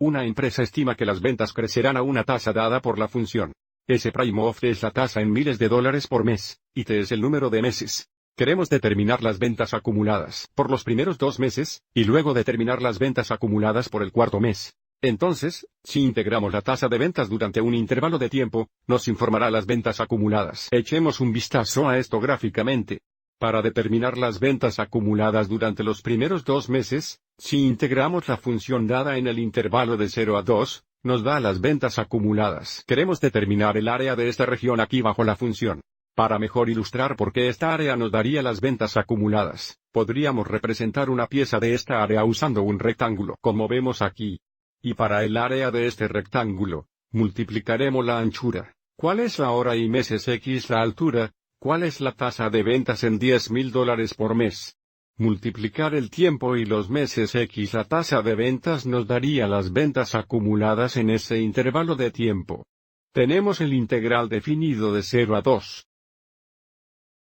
Una empresa estima que las ventas crecerán a una tasa dada por la función. S' of T es la tasa en miles de dólares por mes, y T es el número de meses. Queremos determinar las ventas acumuladas por los primeros 2 meses, y luego determinar las ventas acumuladas por el cuarto mes. Entonces, si integramos la tasa de ventas durante un intervalo de tiempo, nos informará las ventas acumuladas. Echemos un vistazo a esto gráficamente. Para determinar las ventas acumuladas durante los primeros 2 meses, si integramos la función dada en el intervalo de 0 a 2, nos da las ventas acumuladas. Queremos determinar el área de esta región aquí bajo la función. Para mejor ilustrar por qué esta área nos daría las ventas acumuladas, podríamos representar una pieza de esta área usando un rectángulo, como vemos aquí. Y para el área de este rectángulo, multiplicaremos la anchura. ¿Cuál es la hora y meses X la altura? ¿Cuál es la tasa de ventas en $10,000 por mes? Multiplicar el tiempo y los meses X la tasa de ventas nos daría las ventas acumuladas en ese intervalo de tiempo. Tenemos el integral definido de 0 a 2.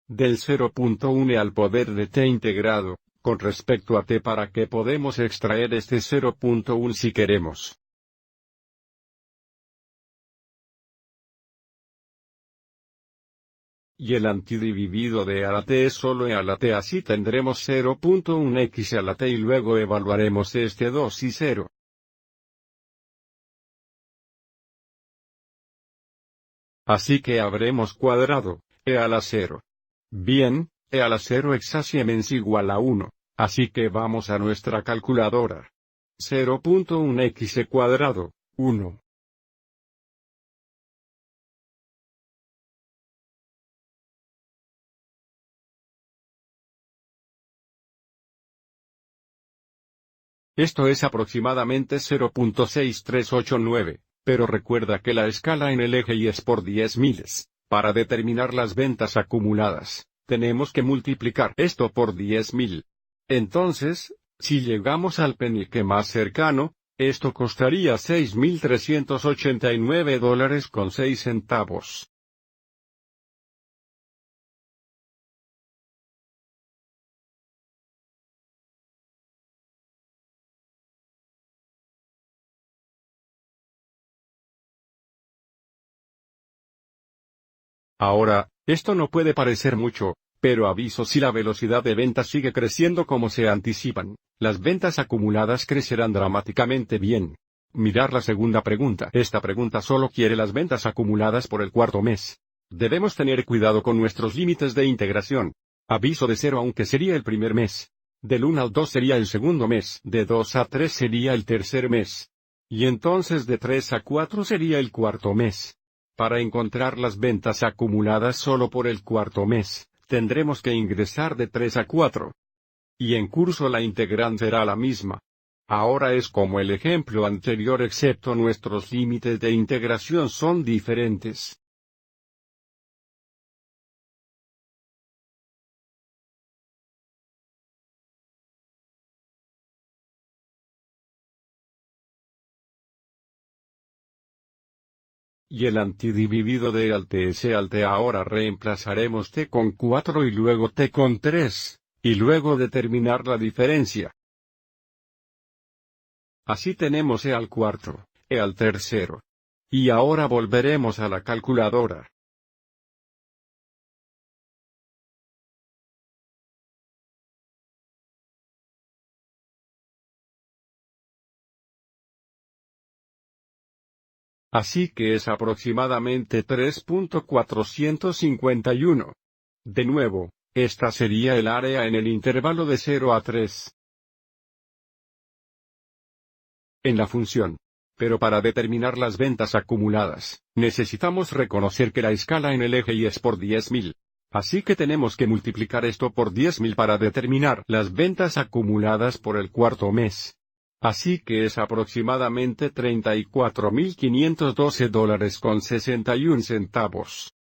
Del 0.1 al poder de t integrado, con respecto a t para que podemos extraer este 0.1 si queremos. Y el antidividido de a la t es solo e a la t, así tendremos 0.1x a la t y luego evaluaremos este 2 y 0. Así que habremos cuadrado e a la 0. Bien, e a la 0 exactamente igual a 1, así que vamos a nuestra calculadora. 0.1x cuadrado, 1. Esto es aproximadamente 0.6389, pero recuerda que la escala en el eje y es por 10,000. Para determinar las ventas acumuladas, tenemos que multiplicar esto por 10,000. Entonces, si llegamos al penique más cercano, esto costaría $6,389.06. Ahora, esto no puede parecer mucho, pero aviso, si la velocidad de ventas sigue creciendo como se anticipan, las ventas acumuladas crecerán dramáticamente bien. Mirar la segunda pregunta. Esta pregunta solo quiere las ventas acumuladas por el cuarto mes. Debemos tener cuidado con nuestros límites de integración. Aviso de 0 aunque sería el primer mes. Del 1 al 2 sería el segundo mes. De 2 a 3 sería el tercer mes. Y entonces de 3 a 4 sería el cuarto mes. Para encontrar las ventas acumuladas solo por el cuarto mes, tendremos que ingresar de 3 a 4. Y en curso la integrante será la misma. Ahora es como el ejemplo anterior excepto nuestros límites de integración son diferentes. Y el antidividido de al t es al t. Ahora reemplazaremos t con 4 y luego t con 3, y luego determinar la diferencia. Así tenemos e al cuarto, e al tercero. Y ahora volveremos a la calculadora. Así que es aproximadamente 3.451. De nuevo, esta sería el área en el intervalo de 0 a 3. En la función. Pero para determinar las ventas acumuladas, necesitamos reconocer que la escala en el eje y es por 10,000. Así que tenemos que multiplicar esto por 10,000 para determinar las ventas acumuladas por el cuarto mes. Así que es aproximadamente $34,512.61.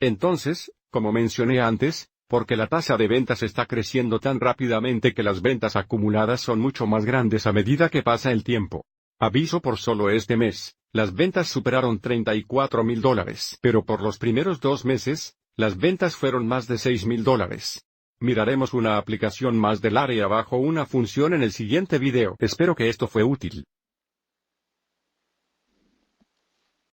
Entonces, como mencioné antes, porque la tasa de ventas está creciendo tan rápidamente que las ventas acumuladas son mucho más grandes a medida que pasa el tiempo. Aviso por solo este mes, las ventas superaron $34,000, pero por los primeros 2 meses, las ventas fueron más de $6,000. Miraremos una aplicación más del área bajo una función en el siguiente video. Espero que esto fue útil.